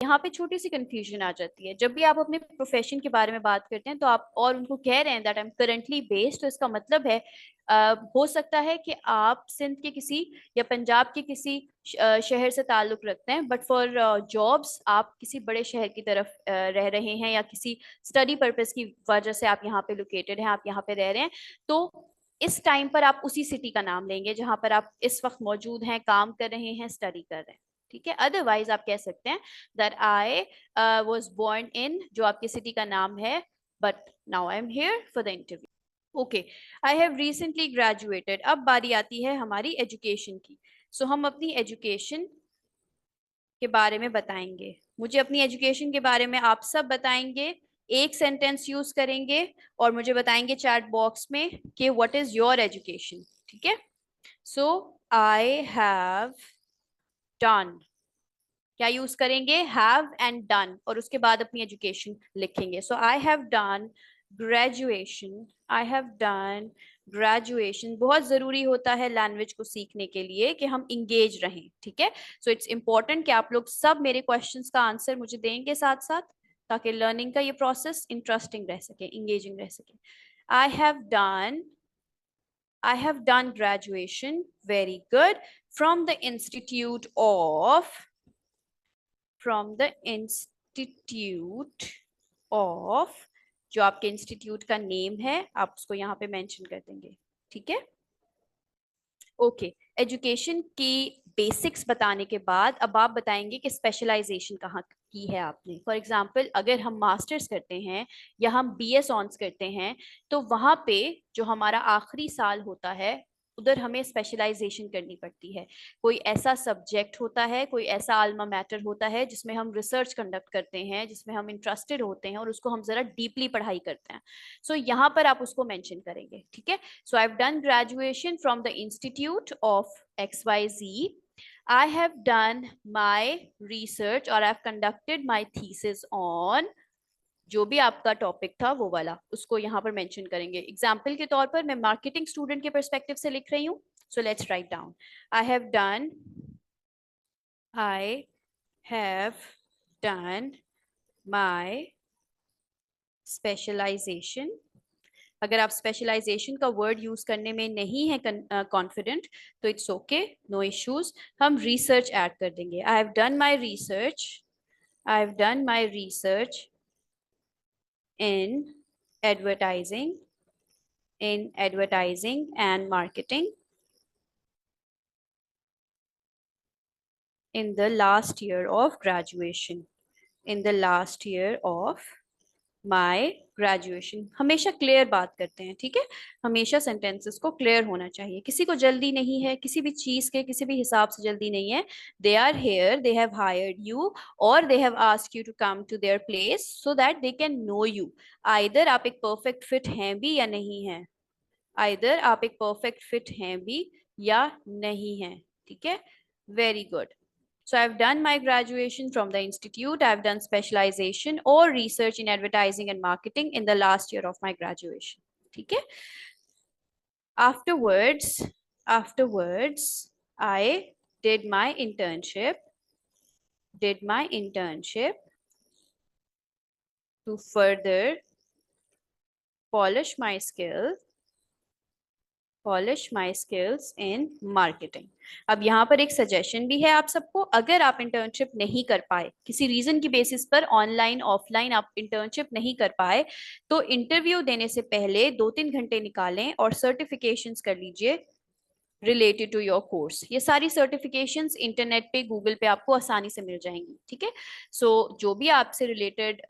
यहाँ पे छोटी सी कंफ्यूजन आ जाती है। जब भी आप अपने प्रोफेशन के बारे में बात करते हैं तो आप और उनको कह रहे हैं that I am currently based, तो इसका मतलब है हो सकता है कि आप सिंध के किसी या पंजाब के किसी शहर से ताल्लुक रखते हैं, बट फॉर जॉब्स आप किसी बड़े शहर की तरफ रह रहे हैं, या किसी स्टडी पर्पस की वजह से आप यहाँ पे लोकेटेड हैं, आप यहाँ पे रह रहे हैं। तो इस टाइम पर आप उसी सिटी का नाम लेंगे जहां पर आप इस वक्त मौजूद हैं, काम कर रहे हैं, स्टडी कर रहे हैं। ठीक है, अदरवाइज आप कह सकते हैं that I was born in, जो आपकी सिटी का नाम है, but now I am here for the interview. Okay, I have recently graduated. अब बारी आती है हमारी एजुकेशन की। सो हम अपनी एजुकेशन के बारे में बताएंगे। मुझे अपनी एजुकेशन के बारे में आप सब बताएंगे, एक सेंटेंस यूज करेंगे और मुझे बताएंगे चैट बॉक्स में कि व्हाट इज योर एजुकेशन। ठीक है, सो आई हैव डन, क्या यूज करेंगे, हैव एंड डन, और उसके बाद अपनी एजुकेशन लिखेंगे। So I have done graduation, I have done graduation. बहुत जरूरी होता है लैंग्वेज को सीखने के लिए कि हम इंगेज रहें। ठीक है, सो इट्स इंपॉर्टेंट कि आप लोग सब मेरे क्वेश्चंस का आंसर मुझे देंगे साथ साथ, ताकि लर्निंग का ये प्रोसेस इंटरेस्टिंग रह सके, इंगेजिंग रह सके। आई have done, I have done graduation. Very good. From the institute of, from the institute of, जो आपके इंस्टीट्यूट का नेम है आप उसको यहाँ पे मेंशन कर देंगे। ठीक है, ओके। एजुकेशन की बेसिक्स बताने के बाद अब आप बताएंगे कि स्पेशलाइजेशन कहाँ की है आपने। फॉर एग्जांपल, अगर हम मास्टर्स करते हैं या हम बीएस ऑनर्स करते हैं, तो वहां पे जो हमारा आखिरी साल होता है उधर हमें स्पेशलाइजेशन करनी पड़ती है। कोई ऐसा सब्जेक्ट होता है, कोई ऐसा आल्मा मैटर होता है जिसमें हम रिसर्च कंडक्ट करते हैं, जिसमें हम इंटरेस्टेड होते हैं और उसको हम जरा डीपली पढ़ाई करते हैं। सो यहाँ पर आप उसको मेंशन करेंगे। ठीक है, so I have done graduation from the institute of XYZ. I have done my research or I've conducted my thesis on, जो भी आपका टॉपिक था वो वाला, उसको यहाँ पर मेंशन करेंगे। एग्जाम्पल के तौर पर मैं मार्केटिंग स्टूडेंट के परस्पेक्टिव से लिख रही हूँ। So let's write down, I have done, I have done my specialisation. अगर आप स्पेशलाइजेशन का वर्ड यूज करने में नहीं है कॉन्फिडेंट तो इट्स ओके, नो इश्यूज, हम रिसर्च ऐड कर देंगे। आई have done my research, I have done my research in advertising, in advertising and marketing in the last year of graduation, in the last year of my graduation। हमेशा clear बात करते हैं। ठीक है, हमेशा sentences को क्लियर होना चाहिए। किसी को जल्दी नहीं है, किसी भी चीज के किसी भी हिसाब से जल्दी नहीं है। They are here, they have hired you और they have asked you to come to their place so that they can know you. Either आप एक परफेक्ट फिट हैं भी या नहीं हैं, आइदर आप एक परफेक्ट फिट हैं भी या नहीं हैं। ठीक है, very good. So I've done my graduation from the institute. I've done specialization or research in advertising and marketing in the last year of my graduation. ठीक है, afterwards I did my internship, to further polish my skills in marketing. अब यहाँ पर एक suggestion भी है आप सबको, अगर आप इंटर्नशिप नहीं कर पाए, किसी रीजन की बेसिस पर ऑनलाइन ऑफलाइन आप इंटर्नशिप नहीं कर पाए, तो इंटरव्यू देने से पहले 2-3 घंटे निकालें और सर्टिफिकेशंस कर लीजिए रिलेटेड टू योर कोर्स। ये सारी सर्टिफिकेशंस इंटरनेट पे, गूगल पे आपको आसानी से मिल जाएंगी। ठीक है, सो जो भी आपसे रिलेटेड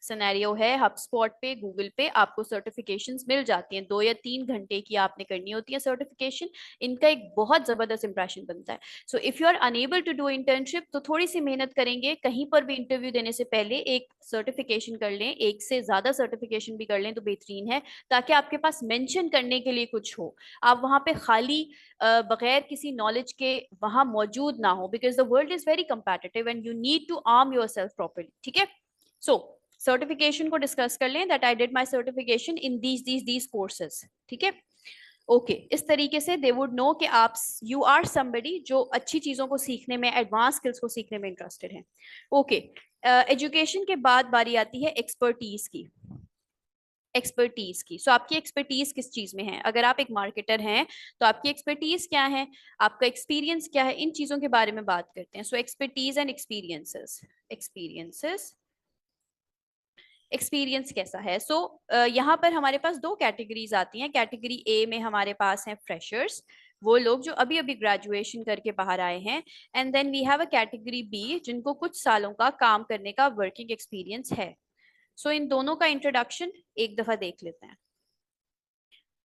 सिनेरियो है, हबस्पॉट पे, गूगल पे आपको सर्टिफिकेशंस मिल जाती हैं। 2 या 3 घंटे की आपने करनी होती है सर्टिफिकेशन, इनका एक बहुत जबरदस्त इंप्रेशन बनता है। So if you are unable to do internship तो थोड़ी सी मेहनत करेंगे, कहीं पर भी इंटरव्यू देने से पहले एक सर्टिफिकेशन कर लें, एक से ज्यादा सर्टिफिकेशन भी कर लें तो बेहतरीन है, ताकि आपके पास मेंशन करने के लिए कुछ हो, आप वहां पे खाली बगैर किसी नॉलेज के वहां मौजूद ना हो, because the world is very competitive and you need to arm yourself properly. ठीक है, सो सर्टिफिकेशन को डिस्कस कर लें, that I did my certification in these courses. ठीक है, ओके इस तरीके से दे वुड नो कि आप यू आर समबडी जो अच्छी चीजों को सीखने में, एडवांस स्किल्स को सीखने में इंटरेस्टेड है। ओके एजुकेशन के बाद बारी आती है एक्सपर्टीज की। एक्सपर्टीज की, सो आपकी एक्सपर्टीज किस चीज में है? अगर आप एक मार्केटर हैं तो आपकी एक्सपर्टीज क्या है, आपका एक्सपीरियंस क्या है, इन चीजों के बारे में बात करते हैं। So expertise and experiences. Experiences, experience कैसा है? सो यहाँ पर हमारे पास दो कैटेगरीज आती हैं। कैटेगरी ए में हमारे पास हैं फ्रेशर्स, वो लोग जो अभी अभी ग्रेजुएशन करके बाहर आए हैं। And then we have a category B जिनको कुछ सालों का काम करने का वर्किंग एक्सपीरियंस है। सो इन दोनों का इंट्रोडक्शन एक दफा देख लेते हैं।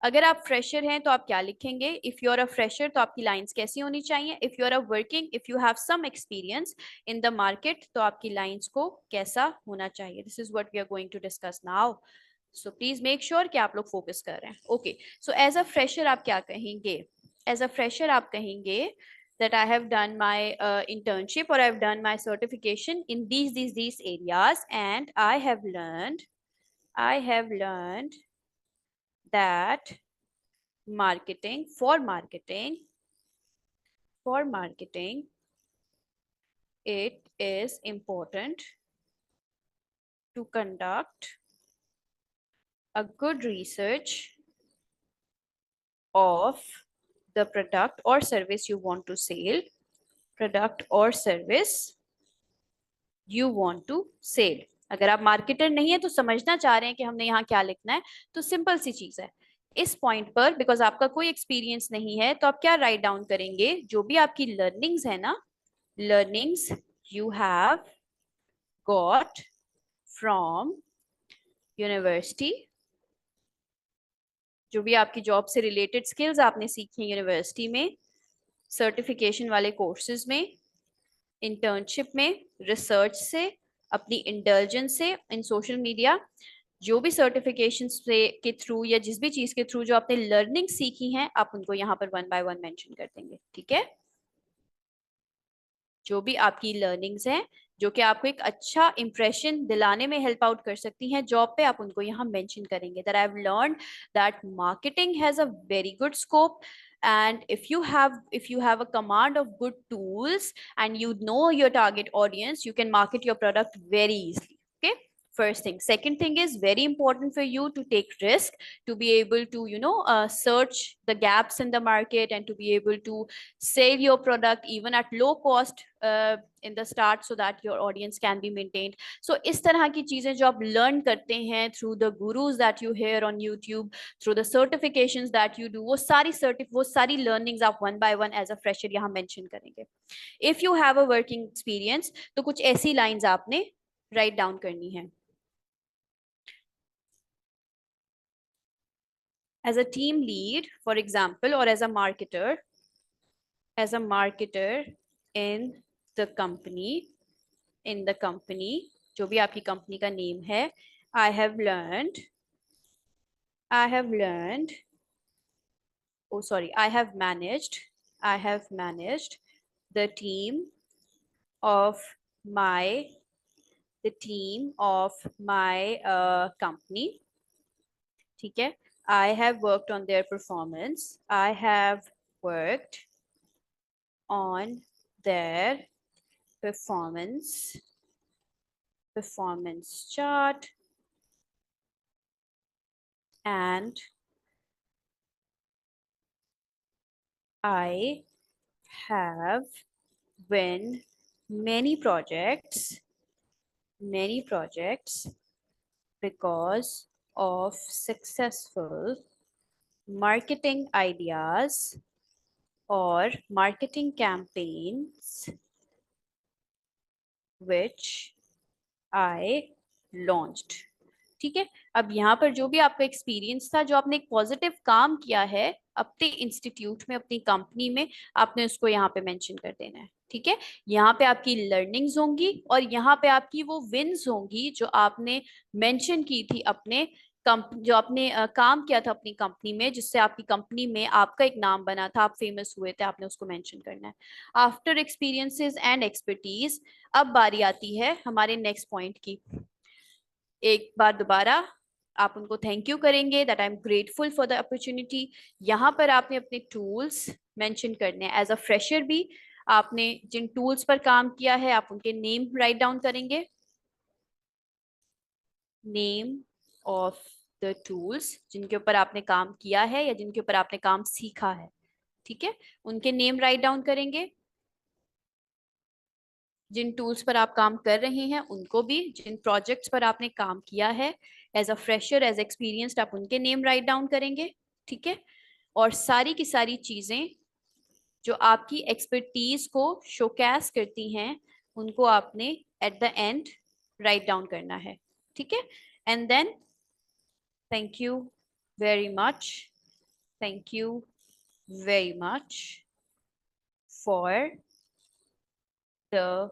अगर आप फ्रेशर हैं तो आप क्या लिखेंगे? If you are a fresher तो आपकी लाइंस कैसी होनी चाहिए? If you are a working, if you have some experience in the market तो आपकी लाइंस को कैसा होना चाहिए? This is what we are going to discuss now. So please make sure कि आप लोग फोकस कर रहे हैं। Okay so as a fresher आप क्या कहेंगे? एज अ फ्रेशर आप कहेंगे that I have done my internship or I've done my certification in these areas and I have learned that marketing for marketing it is important to conduct a good research of the product or service you want to sell, product or service you want to sell। अगर आप marketer नहीं है तो समझना चाह रहे हैं कि हमने यहाँ क्या लिखना है, तो सिंपल सी चीज है। इस पॉइंट पर बिकॉज आपका कोई एक्सपीरियंस नहीं है तो आप क्या राइट डाउन करेंगे? जो भी आपकी लर्निंग्स है ना, learnings you have got from university, जो भी आपकी जॉब से रिलेटेड स्किल्स आपने सीखी यूनिवर्सिटी में, सर्टिफिकेशन वाले कोर्सेज में, इंटर्नशिप में, रिसर्च से, अपनी इंटेलिजेंस से, इन सोशल मीडिया, जो भी सर्टिफिकेशन से के थ्रू या जिस भी चीज के थ्रू जो आपने लर्निंग सीखी हैं आप उनको यहाँ पर वन बाय वन मेंशन कर देंगे। ठीक है, जो भी आपकी लर्निंग्स हैं जो कि आपको एक अच्छा इंप्रेशन दिलाने में हेल्प आउट कर सकती हैं जॉब पे, आप उनको यहाँ मेंशन करेंगे that I have learned that marketing has a very good scope and if you have a command of good tools and you know your target audience, you can market your product very easily. Okay, first thing. Second thing is very important for you to take risk, to be able to search the gaps in the market and to be able to sell your product even at low cost in the start so that your audience can be maintained. So इस तरह की चीजें जो आप learn करते हैं through the gurus that you hear on YouTube, through the certifications that you do, वो सारी learnings आप one by one as a fresher यहाँ mention करेंगे। If you have a working experience तो कुछ ऐसी lines आपने write down करनी है। As a team lead, for example, or as a marketer in the company, जो भी आपकी कंपनी का नेम है, I have learned, I have managed the team of my company. ठीक है, I have worked on their performance. I have worked on their performance chart and I have won many projects because of successful marketing ideas or marketing campaigns which I launched। ठीक है, अब यहाँ पर जो भी आपका एक्सपीरियंस था, जो आपने एक पॉजिटिव काम किया है अपने इंस्टीट्यूट में, अपनी कंपनी में, आपने उसको यहाँ पे मेंशन कर देना है। ठीक है, यहाँ पे आपकी लर्निंग्स होंगी और यहाँ पे आपकी वो विन्स होंगी जो आपने मेंशन की थी अपने जो आपने काम किया था अपनी कंपनी में, जिससे आपकी कंपनी में आपका एक नाम बना था, आप फेमस हुए थे, आपने उसको मेंशन करना है। आफ्टर एक्सपीरियंसेस एंड एक्सपर्टीज, अब बारी आती है हमारे नेक्स्ट पॉइंट की। एक बार दोबारा आप उनको थैंक यू करेंगे that I am grateful for the opportunity. यहाँ पर आपने अपने टूल्स मेंशन करने हैं। एज अ फ्रेशर भी आपने जिन टूल्स पर काम किया है आप उनके नेम राइट डाउन करेंगे, नेम ऑफ द टूल्स जिनके ऊपर आपने काम किया है या जिनके ऊपर आपने काम सीखा है, ठीक है, उनके नेम राइट डाउन करेंगे। जिन टूल्स पर आप काम कर रहे हैं उनको भी, जिन प्रोजेक्ट्स पर आपने काम किया है as a fresher as experienced आप उनके नेम राइट डाउन करेंगे, ठीक है। और सारी की सारी चीजें जो आपकी एक्सपर्टीज को शोकेस करती हैं उनको आपने at the end write down करना है, ठीक है। And then thank you very much, thank you very much for the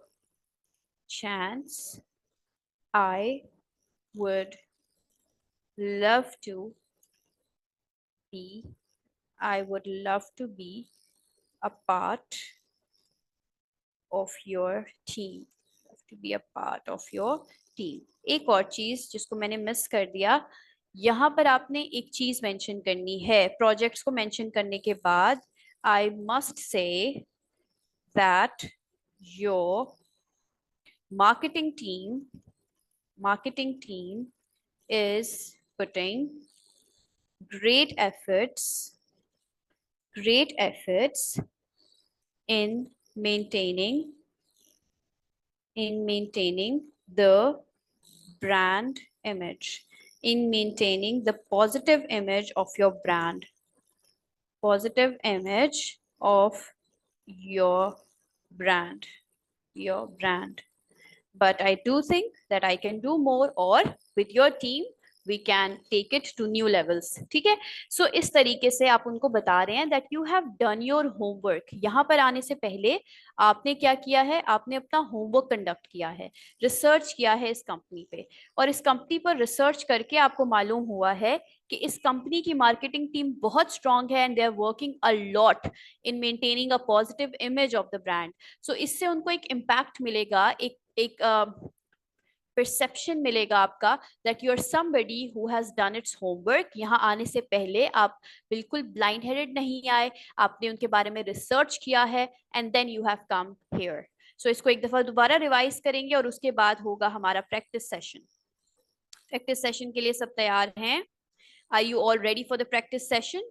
chance. I would love to be, I would love to be a part of your team. To be a part of your team. एक और चीज जिसको मैंने miss कर दिया, यहाँ पर आपने एक चीज मेंशन करनी है प्रोजेक्ट्स को मेंशन करने के बाद। I must say that your marketing team marketing team is putting great efforts great efforts in maintaining the brand image, in maintaining the positive image of your brand, positive image of your brand, your brand. But I do think that I can do more, or with your team we can take it to new levels, ठीक है। सो इस तरीके से आप उनको बता रहे हैं that you have done your homework। यहाँ पर आने से पहले आपने क्या किया है, आपने अपना होमवर्क कंडक्ट किया है, रिसर्च किया है इस कंपनी पे, और इस कंपनी पर रिसर्च करके आपको मालूम हुआ है कि इस कंपनी की मार्केटिंग टीम बहुत स्ट्रांग है and they are working a lot in maintaining a positive image of the brand. So इससे उनको एक इम्पैक्ट मिलेगा, एक परसेप्शन मिलेगा आपका that you are somebody who has done its homework. यहाँ आने से पहले आप बिल्कुल ब्लाइंड हेडेड नहीं आए, आपने उनके बारे में रिसर्च किया है and then you have come here. So इसको एक दफा दोबारा रिवाइज करेंगे और उसके बाद होगा हमारा प्रैक्टिस सेशन। प्रैक्टिस सेशन के लिए सब तैयार हैं? Are you all ready for the practice session?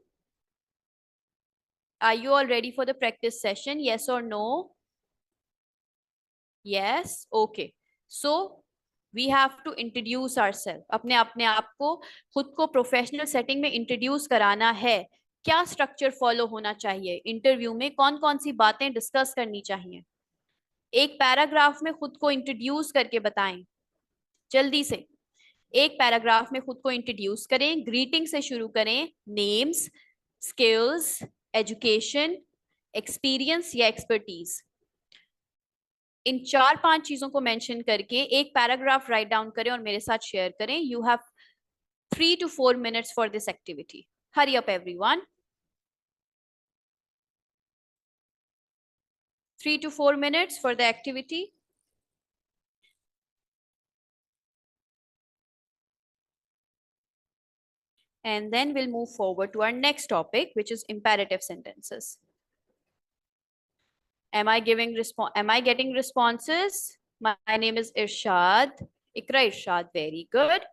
Are you all ready for the practice session? yes or no? yes, okay. So we have to introduce ourself, अपने अपने आप को खुद को प्रोफेशनल सेटिंग में इंट्रोड्यूस कराना है। क्या स्ट्रक्चर फॉलो होना चाहिए इंटरव्यू में, कौन कौन सी बातें डिस्कस करनी चाहिए, एक पैराग्राफ में खुद को इंट्रोड्यूस करके बताएं जल्दी से। एक पैराग्राफ में खुद को इंट्रोड्यूस करें, ग्रीटिंग से शुरू करें, नेम्स, स्किल्स, एजुकेशन, एक्सपीरियंस या एक्सपर्टीज, इन 4-5 चीजों को मेंशन करके एक पैराग्राफ राइट डाउन करें और मेरे साथ शेयर करें। You have 3 to 4 minutes for this activity. Hurry up everyone. 3 to 4 minutes for the activity. And then we'll move forward to our next topic, which is imperative sentences. Am I getting responses? My name is Irshad. Ikra Irshad, very good.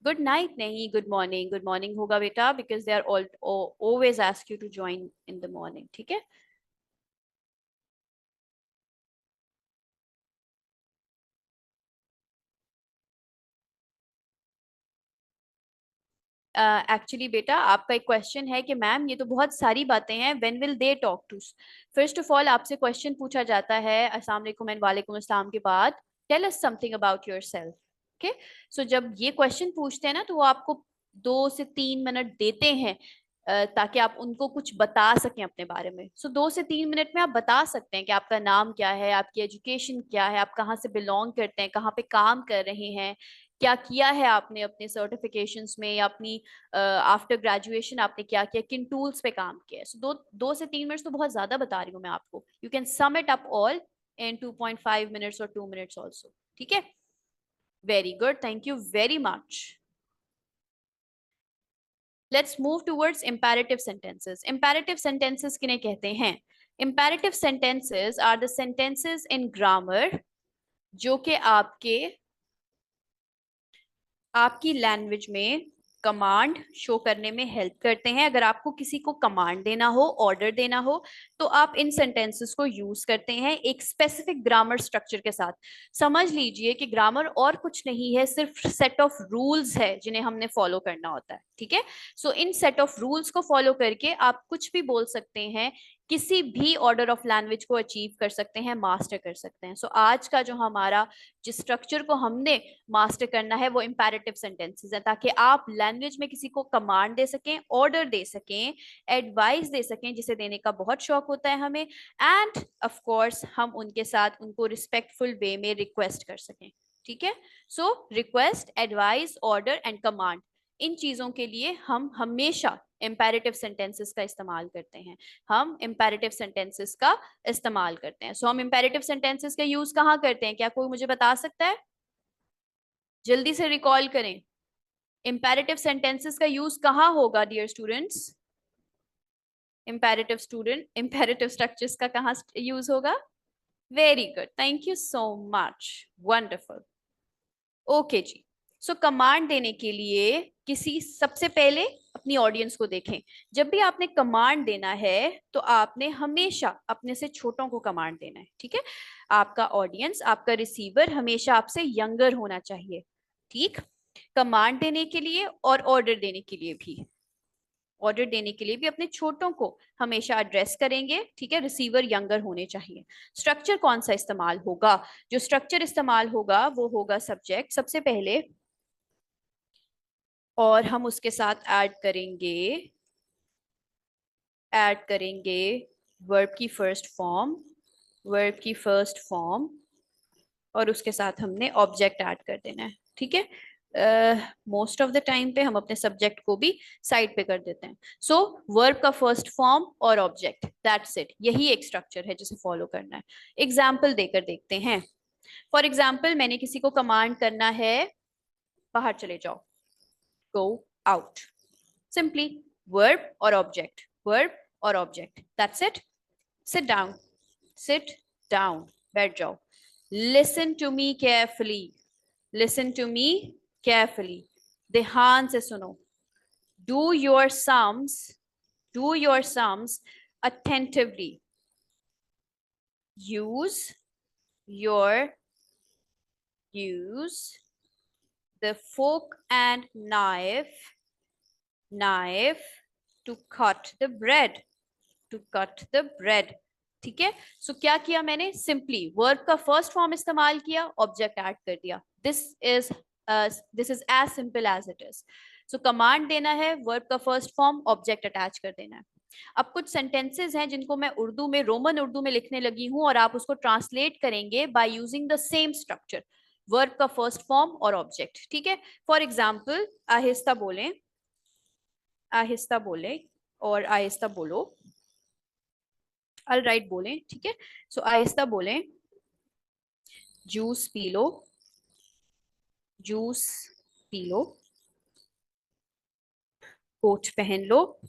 Good night nahi, good morning. Good morning hoga beta, because they are always ask you to join in the morning, ठीक है? Actually बेटा आपका एक question है कि ma'am ये तो बहुत सारी बातें हैं, when will they talk to. First of all आपसे क्वेश्चन पूछा जाता है अस्सलाम वालेकुम एंड वालेकुम अस्सलाम के बाद, tell us something about yourself. Okay, so जब ये क्वेश्चन पूछते हैं ना तो वो आपको 2 से 3 मिनट देते हैं ताकि आप उनको कुछ बता सकें अपने बारे में। सो 2 से 3 मिनट में आप बता सकते हैं कि आपका नाम क्या है, आपकी एजुकेशन क्या है, आप कहाँ से बिलोंग करते हैं, कहाँ पे काम कर रहे हैं, क्या किया है आपने अपने सर्टिफिकेशंस में, या अपनी आफ्टर ग्रेजुएशन आपने क्या किया, किन टूल्स पे काम किया है। सो 2 से 3 मिनट तो बहुत ज्यादा बता रही हूँ मैं आपको। You can sum it up all in 2.5 minutes और 2 minutes ऑल्सो, ठीक है? Very good, thank you very much. Let's move towards imperative sentences. Imperative sentences किन्हें कहते हैं? Imperative sentences are the sentences in grammar जो कि आपकी लैंग्वेज में कमांड शो करने में हेल्प करते हैं। अगर आपको किसी को कमांड देना हो, ऑर्डर देना हो, तो आप इन सेंटेंसेस को यूज करते हैं एक स्पेसिफिक ग्रामर स्ट्रक्चर के साथ। समझ लीजिए कि ग्रामर और कुछ नहीं है, सिर्फ सेट ऑफ रूल्स है जिन्हें हमने फॉलो करना होता है। ठीक है, सो इन सेट ऑफ रूल्स को फॉलो करके आप कुछ भी बोल सकते हैं, किसी भी ऑर्डर ऑफ लैंग्वेज को अचीव कर सकते हैं, मास्टर कर सकते हैं। सो आज का जो हमारा जिस स्ट्रक्चर को हमने मास्टर करना है वो इंपैरेटिव सेंटेंसेस है, ताकि आप लैंग्वेज में किसी को कमांड दे सकें, ऑर्डर दे सकें, एडवाइस दे सकें, जिसे देने का बहुत शौक होता है हमें, एंड ऑफ कोर्स हम उनके साथ उनको रिस्पेक्टफुल वे में रिक्वेस्ट कर सकें। ठीक है, so request, advice, order and command, इन चीजों के लिए हम हमेशा इंपैरेटिव सेंटेंसेस का इस्तेमाल करते हैं। हम इंपैरेटिव सेंटेंसेस का इस्तेमाल करते हैं। सो हम इंपैरेटिव सेंटेंसेस का यूज कहाँ करते हैं? क्या कोई मुझे बता सकता है? जल्दी से रिकॉल करें, इंपैरेटिव सेंटेंसेस का यूज कहाँ होगा डियर स्टूडेंट्स? इंपैरेटिव स्ट्रक्चर्स का कहाँ यूज होगा? Very good, thank you so much, wonderful. Okay जी, सो कमांड देने के लिए सबसे पहले अपनी ऑडियंस को देखें। जब भी आपने कमांड देना है तो आपने हमेशा अपने से छोटों को कमांड देना है। ठीक है, आपका ऑडियंस, आपका रिसीवर हमेशा आपसे यंगर होना चाहिए। ठीक, कमांड देने के लिए और ऑर्डर देने के लिए भी, ऑर्डर देने के लिए भी अपने छोटों को हमेशा एड्रेस करेंगे। ठीक है, रिसीवर यंगर होने चाहिए। स्ट्रक्चर कौन सा इस्तेमाल होगा? जो स्ट्रक्चर इस्तेमाल होगा वो होगा सब्जेक्ट सबसे पहले, और हम उसके साथ ऐड करेंगे वर्ब की फर्स्ट फॉर्म, और उसके साथ हमने ऑब्जेक्ट ऐड कर देना है। ठीक है, मोस्ट ऑफ द टाइम पे हम अपने सब्जेक्ट को भी साइड पे कर देते हैं। सो वर्ब का फर्स्ट फॉर्म और ऑब्जेक्ट, दैट्स इट, यही एक स्ट्रक्चर है जिसे फॉलो करना है। एग्जाम्पल देकर देखते हैं। फॉर एग्जाम्पल, मैंने किसी को कमांड करना है बाहर चले जाओ, गो आउट। सिंपली वर्ब और object, that's it. Sit down, बैठ जाओ। लिसन टू मी केयरफुली, ध्यान से सुनो। Do your sums attentively. use the fork and knife to cut the bread. ठीक है, सो क्या किया मैंने? सिंपली वर्ब का फर्स्ट फॉर्म इस्तेमाल किया, ऑब्जेक्ट ऐड कर दिया। This is as simple as it is. So command देना है, वर्ब का फर्स्ट फॉर्म, ऑब्जेक्ट अटैच कर देना है। अब कुछ सेंटेंसेस हैं जिनको मैं रोमन उर्दू में लिखने लगी हूं, और आप उसको ट्रांसलेट करेंगे by using the same structure, verb का फर्स्ट फॉर्म और ऑब्जेक्ट। ठीक है, फॉर एग्जाम्पल, आहिस्ता बोलें और आहिस्ता बोलो। राइट बोलें, ठीक है, सो आहिस्ता बोलें। जूस पी लो, कोट पहन लो,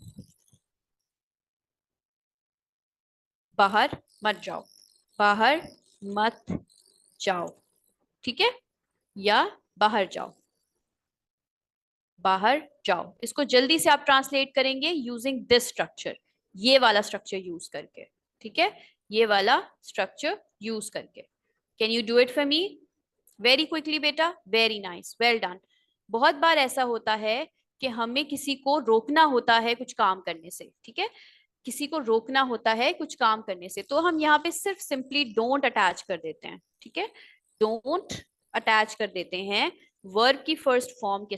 बाहर मत जाओ। ठीक है, या बाहर जाओ। इसको जल्दी से आप ट्रांसलेट करेंगे यूजिंग दिस स्ट्रक्चर, ये वाला स्ट्रक्चर यूज करके। ठीक है, ये वाला स्ट्रक्चर यूज करके। Can you do it for me? Very quickly बेटा, वेरी नाइस, वेल डन। बहुत बार ऐसा होता है कि हमें किसी को रोकना होता है कुछ काम करने से। ठीक है, किसी को रोकना होता है कुछ काम करने से, तो हम यहाँ पे सिर्फ सिंपली डोंट अटैच कर देते हैं। ठीक है, डोंट अटैच कर देते हैं वर्ब की फर्स्ट फॉर्म के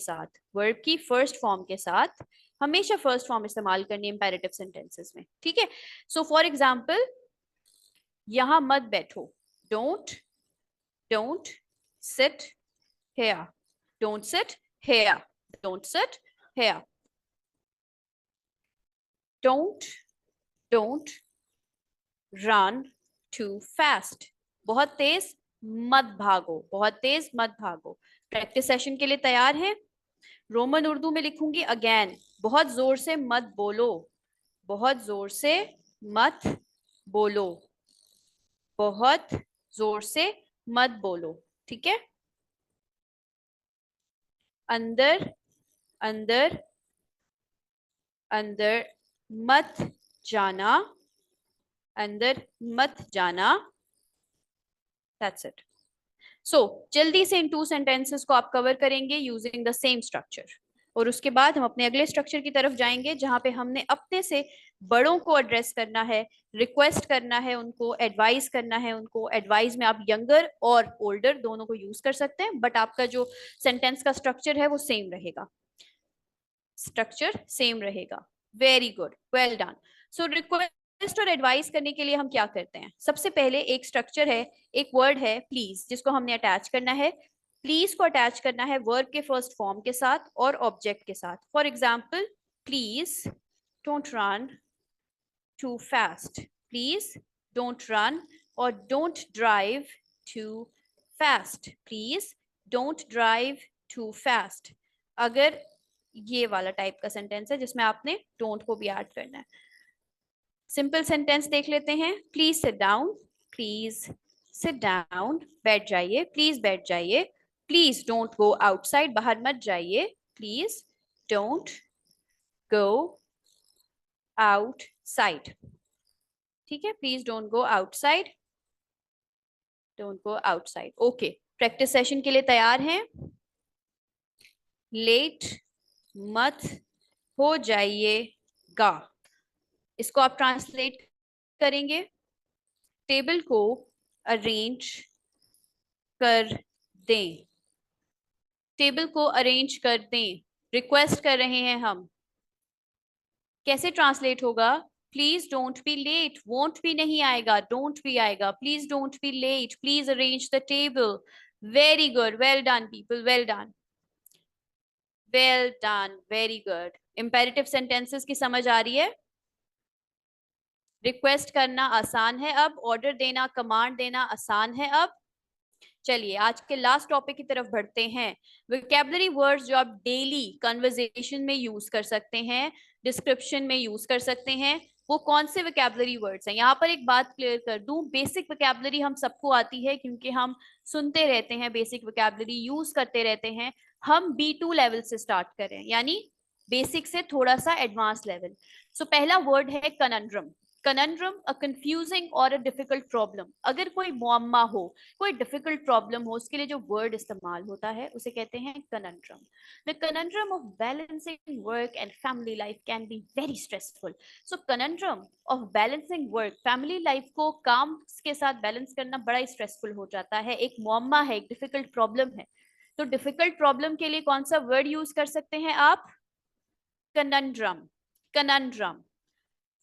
साथ। हमेशा फर्स्ट फॉर्म इस्तेमाल करनी है इंपेरेटिव सेंटेंसेस में। ठीक है, सो फॉर एग्जाम्पल, यहां मत बैठो, don't sit here, don't sit here, don't run too fast, बहुत तेज मत भागो। प्रैक्टिस सेशन के लिए तैयार है? रोमन उर्दू में लिखूंगी अगेन, बहुत जोर से मत बोलो, बहुत जोर से मत बोलो, बहुत जोर से मत बोलो, ठीक है। अंदर, अंदर, अंदर मत जाना, अंदर मत जाना, दैट्स इट। सो जल्दी से इन 2 सेंटेंसेस को आप कवर करेंगे यूजिंग द सेम स्ट्रक्चर, और उसके बाद हम अपने अगले स्ट्रक्चर की तरफ जाएंगे जहां पे हमने अपने से बड़ों को एड्रेस करना है, रिक्वेस्ट करना है उनको, एडवाइस करना है उनको। एडवाइस में आप यंगर और ओल्डर दोनों को यूज कर सकते हैं, बट आपका जो सेंटेंस का स्ट्रक्चर है वो सेम रहेगा, स्ट्रक्चर सेम रहेगा। Very good, well done. So request और एडवाइस करने के लिए हम क्या करते हैं? सबसे पहले एक स्ट्रक्चर है, एक वर्ड है प्लीज, जिसको हमने अटैच करना है। प्लीज को अटैच करना है वर्ब के फर्स्ट फॉर्म के साथ और ऑब्जेक्ट के साथ। For example, please don't run too fast, please don't run और don't drive too fast, please don't drive too fast. अगर ये वाला टाइप का सेंटेंस है जिसमें आपने डोंट को भी ऐड करना है। सिंपल सेंटेंस देख लेते हैं। Please sit down, please sit down, बैठ जाइए, प्लीज बैठ जाइए। प्लीज डोंट गो आउटसाइड, बाहर मत जाइए। प्लीज डोंट गो आउटसाइड, ठीक है। Please don't go outside, don't go outside. Okay, practice session के लिए तैयार हैं? लेट मत हो जाइएगा, इसको आप ट्रांसलेट करेंगे। टेबल को अरेंज कर दें, टेबल को अरेंज कर दें, रिक्वेस्ट कर रहे हैं हम। कैसे ट्रांसलेट होगा? Please don't be late, won't भी नहीं आएगा, डोंट भी आएगा। Please don't be late, please arrange the table. Very good, well done people, well done, well done, very good. Imperative sentences की समझ आ रही है? रिक्वेस्ट करना आसान है, अब ऑर्डर देना, कमांड देना आसान है अब। चलिए आज के लास्ट टॉपिक की तरफ बढ़ते हैं। वोकैबुलरी वर्ड्स जो आप डेली कन्वर्सेशन में यूज कर सकते हैं, डिस्क्रिप्शन में यूज कर सकते हैं, वो कौन से वोकैबुलरी वर्ड्स हैं? यहाँ पर एक बात क्लियर कर दूं, बेसिक वोकैबुलरी हम सबको आती है क्योंकि हम सुनते रहते हैं, बेसिक वोकैबुलरी यूज करते रहते हैं। हम B2 लेवल से स्टार्ट करें, यानी बेसिक से थोड़ा सा एडवांस लेवल। सो पहला वर्ड है कनंड्रम। कनंड्रम, अ कंफ्यूजिंग और अ डिफिकल्ट प्रॉब्लम। अगर कोई मुअम्मा हो, कोई डिफिकल्ट प्रॉब्लम हो, उसके लिए जो वर्ड इस्तेमाल होता है उसे कहते हैं conundrum. The conundrum of balancing work and family life can be very stressful. So conundrum of balancing work, family life को काम के साथ बैलेंस करना बड़ा ही स्ट्रेसफुल हो जाता है, एक मुअम्मा है, एक डिफिकल्ट प्रॉब्लम है। तो डिफिकल्ट प्रॉब्लम के लिए कौन सा वर्ड यूज कर सकते हैं आप? Conundrum, conundrum.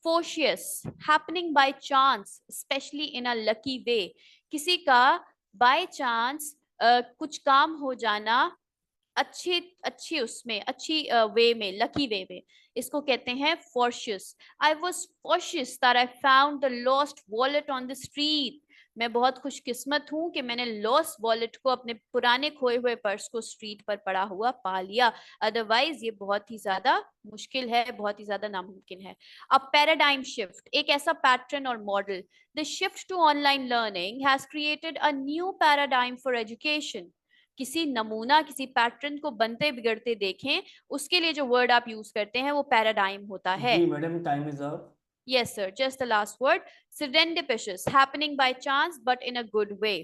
Fortuitous, happening by chance, especially in a lucky way. किसी का बाय चांस कुछ काम हो जाना, अच्छी अच्छी उसमें अच्छी वे में, लकी वे में, इसको कहते हैं fortuitous. I was fortuitous that I found the lost wallet on the street. मैं बहुत खुशकिस्मत हूं कि मैंने लॉस्ट वॉलेट को, अपने पुराने खोए हुए पर्स को स्ट्रीट पर पड़ा हुआ पा लिया, अदरवाइज ये बहुत ही ज्यादा मुश्किल है, बहुत ही ज्यादा नामुमकिन है। अब पैराडाइम शिफ्ट, एक ऐसा पैटर्न और model. The shift to online learning has created a new paradigm for education. किसी नमूना, किसी पैटर्न को बनते बिगड़ते देखें, उसके लिए जो वर्ड आप यूज करते हैं वो पैराडाइम होता है। जी madam, time is up. Yes, sir. Just the last word. Serendipitous, happening by chance but in a good way.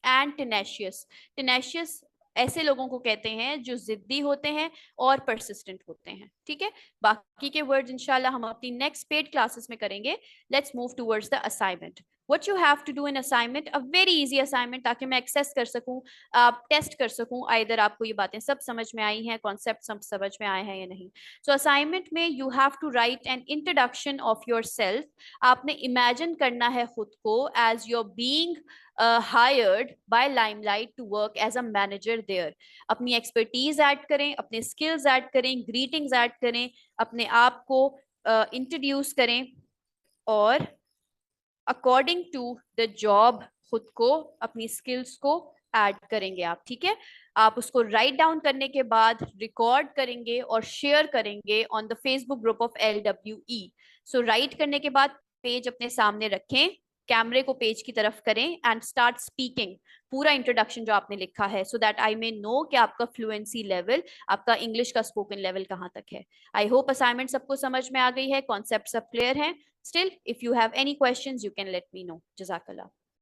And tenacious. Tenacious ऐसे लोगों को कहते हैं जो जिद्दी होते हैं और परसिस्टेंट होते हैं, ठीक है। बाकी के वर्ड्स इंशाल्लाह हम अपनी नेक्स्ट पेड क्लासेस में करेंगे। Let's move towards the assignment. What you have to do in assignment, a very easy assignment, ताकि मैं एक्सेस कर सकूं, आप टेस्ट कर सकूं आइदर आपको ये बातें सब समझ में आई हैं, कॉन्सेप्ट सब समझ में आए हैं या नहीं। सो असाइनमेंट में you have to write an introduction of yourself. आपने इमेजिन करना है खुद को as your being hired by Limelight to work as a manager there. अपनी एक्सपर्टीज ऐड करें, अपने स्किल्स ऐड करें, ग्रीटिंग्स ऐड करें, अपने आप को इंट्रोड्यूस करें और अकॉर्डिंग टू द जॉब खुद को, अपनी स्किल्स को ऐड करेंगे आप, ठीक है। आप उसको राइट डाउन करने के बाद रिकॉर्ड करेंगे और शेयर करेंगे on the Facebook group of LWE। So right करने के बाद पेज अपने सामने रखें, कैमरे को पेज की तरफ करें एंड स्टार्ट स्पीकिंग पूरा इंट्रोडक्शन जो आपने लिखा है, so that I may no कि आपका फ्लुएंसी लेवल, आपका इंग्लिश का स्पोकन लेवल कहाँ तक है। आई होप असाइनमेंट सबको समझ में आ गई है, कॉन्सेप्ट सब क्लियर है। Still if you have any questions you can let me know. जज़ाकल्लाह।